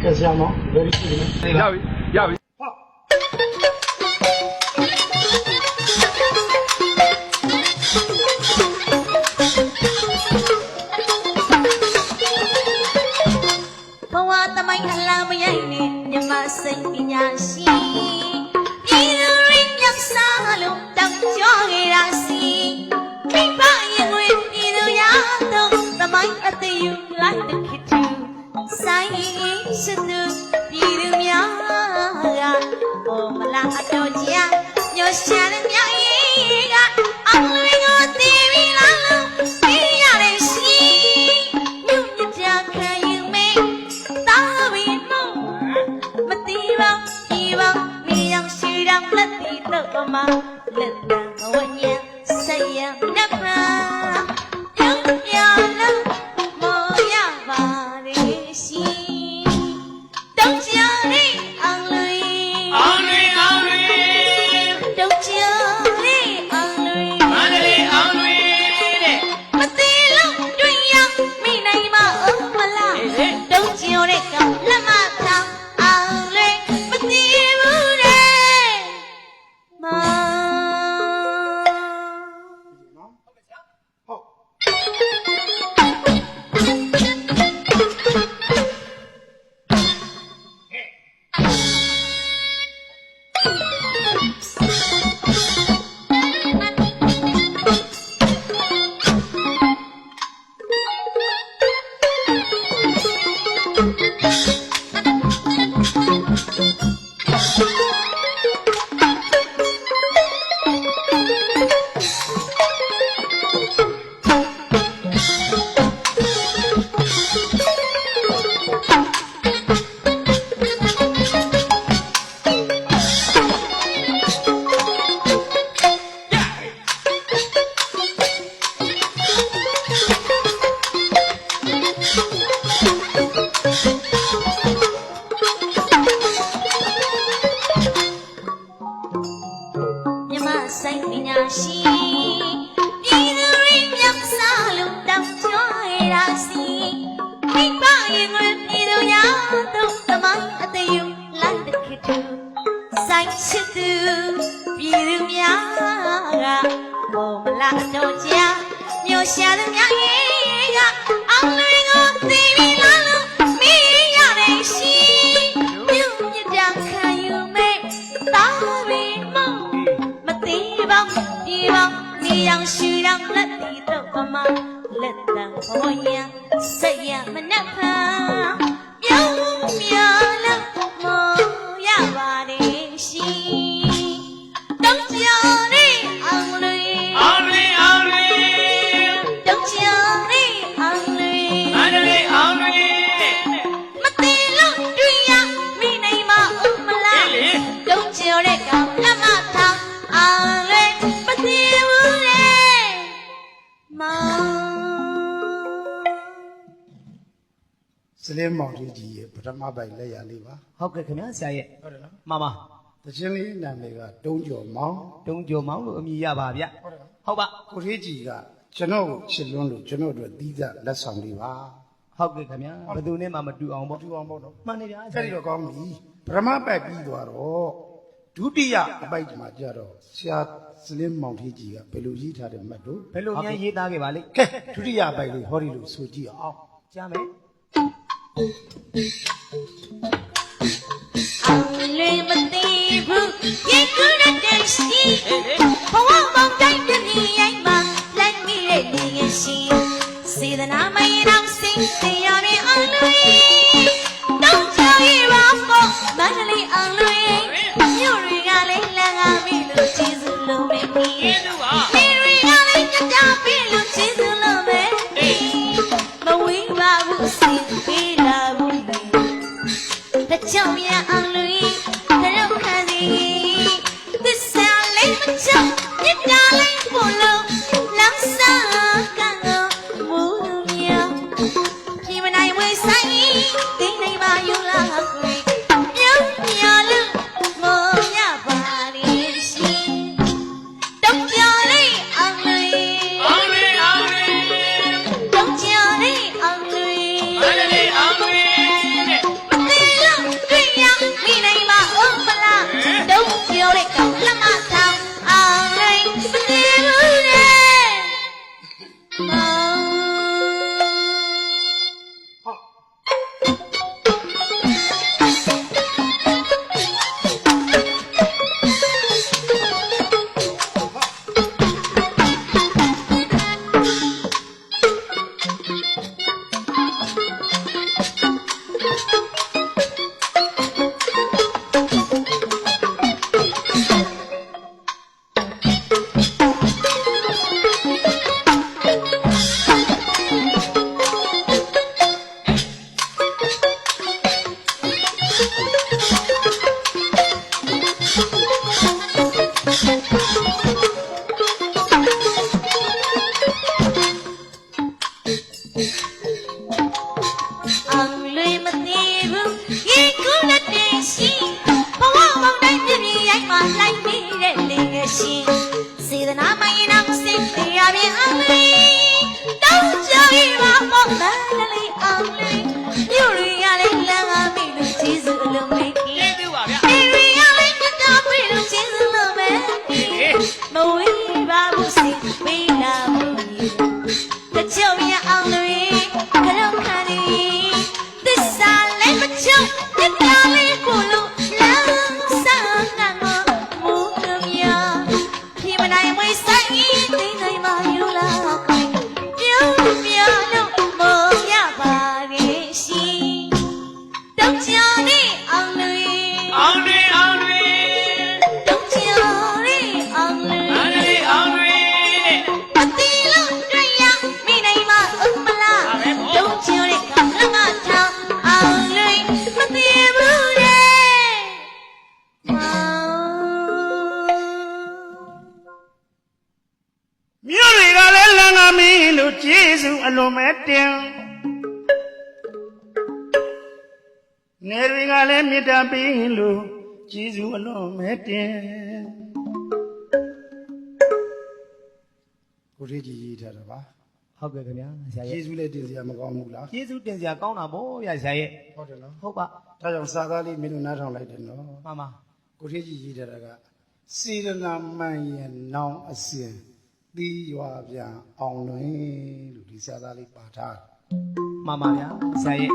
ကဲဆရာမောင်ဘယ်လိုရှိလဲရပြီရပြီဘဝသမိုင်းအလားမရိုက်နဲ့မြမစိတ်ပညာရှိပြည်သူရင်းမြတ်စားလို့တောင်းကြခဲ့တာစီမိဘရင်ဝင်ပြည်သူရတော့သမိုင်းအသေးယူလိုက်တဲ့ခေတ်တူဆိုင်ရှိသူပြည်သူများကဘောမလားအတော်ကြီးညှောရှာတဲ့မြောက်ရင်ကအလွေကိုတည်ပြီးလာလို့ပြည်ရတဲ့ရှိမြုပ်မြကြခံယူမေတာဝီမောမတိပါဒီပါမြေရောက်ရှိတော်လက်တီတော့ပမာလက်တန်ဝညံဆက်ရနပ်ပါပြုံးပြလို့မောရပါလေရှိတောင်းချရီအောင်လွေအောင်လွေအောင်လွေတောင်းချရီအောင်လွေမန္တလေးအောင်လွေတဲ့မတိလို့တွေ့ရမိနိုင်မအောင်မလားတောင်းချတဲ့ကလက်မထောင်အောင်လွေမတိဘူးတဲ့မောစိတ်ပညာရှိပြည်သူရင်းမြတ်စားလို့တောင်းကြရတာစီမိဘရင်ဝင်ပြည်သူရတော့သမိုင်းအသေးယူလိုက်တဲ့ခေတ်တူဆိုင်ရှိသူပြည်သူများကဘောမလားတော့ကြာမျိုးရှာတဲ့များရင်ကအောင်လွင်ကိုသိပြီးလာလို့မိရတဲ့ရှိမြုပ်မြကြခံယူမေတာဝီမောဒီပေါင်းမြေရောင်ရှူရောင်လက်တီတော့ပမာလက်တံဘောရံစိတ်ရမနှက်ဖန်ပြုံးမြလို့မောရပါတယ်ရှိတောင်းကြရီအောင်လွေအောင်လွေအောင်လွေတောင်းကြရီအောင်လွေမန္တလေးအောင်လွေမတိလို့တွေ့ရမိနိုင်မဦးမလားတောင်းကြတဲ့ကလက်မထောင်အောင်လေမသိဘူးလေမောစလင်းမောင်ကြီးရဲ့ပထမပိုင်လက်ရလေးပါဟုတ်ကဲ့ခင်ဗျာဆရာရဲ့ဟုတ်တယ်နော်မှန်ပါတခြင်းလေးနာမည်ကတုံးကျော်မောင်လို့အမည်ရပါဗျဟုတ်ပါကိုထေးကြီးကကျွန်တော်ကိုချစ်လွန်းလို့ကျွန်တော်တို့သီးသလက်ဆောင်လေးပါဟုတ်ကဲ့ခင်ဗျာဘယ်သူနဲ့မှမတူအောင်ပေါ့တူအောင်ပေါ့နော်မှန်တယ်ဗျာအဲ့ဒီတော့ကောင်းပြီပထမပိုက်ပြီးသွားတော့ဒုတိယအပိုက်မှာကြတော့ဆရာစလင်းမောင်ထေးကြီးကဘယ်လိုရေးထားတဲ့မှတ်တို့ဘယ်လိုများရေးသားခဲ့ပါလိမ့်ကဲဒုတိယအပိုက်လေးဟောဒီလိုဆိုကြည့်အောင်ကြားမယ်အောင်လေမသိဘူးရေကူးတဲ့ရှိဘဝမောင်တိုင်းတည်းရိုက်မှာလိုက်မိတဲ့နေရရှိစေတနာမရင်အောင်စိတ်တရားနဲ့အောင်လွေတောင်းကြရပါဖို့မန္တလေးအောင်လွေမြို့တွေကလည်းလမ်းကားပြီလို့ကျေးဇူးလုံးပဲပြီးကျေးဇူးပါမြို့တွေကလည်းကြကြပြီလို့ကျေးဇူးလုံးပဲမဝေးပါဘူးစိတ်ပေးလာဘူးတကြောင်ရအောင်လွေတော့ခံစီသစ္စာလေးမချောမြတ်တာလေးပို့လို့လောင်စားကတော့မူမြောင်ဒီမနိုင်ဝေးဆိုင်ဒီနိုင်ပါယူလာခွေမြုံမြလို့ အောင်လွေမသေးဘူးရေကူးတဲ့ရှင်ဘဝမောင်တိုင်းပြည့်ပြည့်ရိုက်မှလိုက်နေတဲ့လေငယ်ရှင်စေတနာမိုင်းအောင်စစ်တရားပြအောင်လေတောင်းကြရပါမောင်သားလေးအောင်လေမြို့ရရလေးလမ်းအားမိလို့ကျေးဇူးအလုံးလေးကြီး ကျေးဇူးပါဗျာ အေရီရလေးမြတ်တာပြေလို့ကျေးဇူးလုံးပဲမဝေးပါဘူးစိတ်ပေးလာဘူးတချို့ရအောင်လေကတော့ခါနေသစ္စာလေးမချုံတတလေးကိုလို့လမ်းဆောင်ကတော့မူကမြာဒီမနိုင်မွေးဆိုင်သိနိုင်မှယူလာခိုင်းပြုံးပြလို့မောရပါရဲ့ရှင်တောင်းချောင်းနေအောင်လေ အောင်တွေအောင်တွေ တောင်းချောင်းနေအောင်လေ အောင်တွေအောင်တွေ အတီးလုံးတွေ့ရမိနိုင်မှဥမလားတောင်းချောင်းနေကလငါထောင်းအောင်လေမသိဘူးလေမောင် မြို့တွေကလည်းလမ်းကမင်းလို့ကျေးဇူးအလွန်မဲ့တင်နေတွေကလည်းမေတ္တာပေးလို့ကျေးဇူးအလွန်မဲ့တင်ကိုရေးကြီးရေးထားတာပါ ဟုတ်ကဲ့ခင်ဗျာဆရာ ကျေး ရဲ့ ဇူးလည်းတင်စရာမကောင်းဘူးလား ကျေးဇူးတင်စရာကောင်းတာဗောဗျာဆရာရဲ့ ဟုတ်တယ်နော် ဟုတ်ပါ ဒါကြောင့်စာသားလေးမင်းတို့နားထောင်လိုက်တယ်နော် မှန်ပါ ကိုရေးကြီးရေးထားတာကစေရနာမှန်ရဲ့နောင်အစဉ်သီးရွာပြန်အောင်လွင်လို့ဒီစာသားလေးပါထားတယ် မှန်ပါဗျာဆရာရဲ့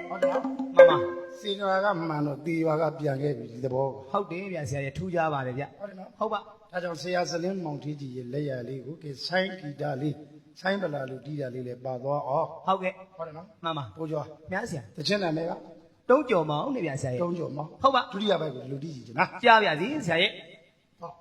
ဟုတ်တယ်နော် မှန်ပါ စေတနာကမှန်တော့တီရွာကပြန်ခဲ့ပြီဒီသဘော ဟုတ်တယ်ဗျာဆရာရဲ့ထူးခြားပါတယ်ဗျ ဟုတ်တယ်နော် ဟုတ်ပါ ဒါကြောင့်ဆရာစလင်းမောင်ထီးကြီးရဲ့လက်ရလေးကိုကဲဆိုင်းဂီတာလေးဆိုင်းပလာလို့တီးတာလေးလည်းပါသွားအောင် ဟုတ်ကဲ့ ဟုတ်တယ်နော် မှန်ပါ ကိုကျော် မြားဆရာ တချင်းနာမည်က တုံးကြော်မအောင်နေဗျာဆရာရဲ့ တုံးကျော်မောင် ဟုတ်ပါ ဒုတိယဘက်ကိုလူတီးကြည့်ချင်နော် ကြားဗျာစီဆရာရဲ့ ဟုတ်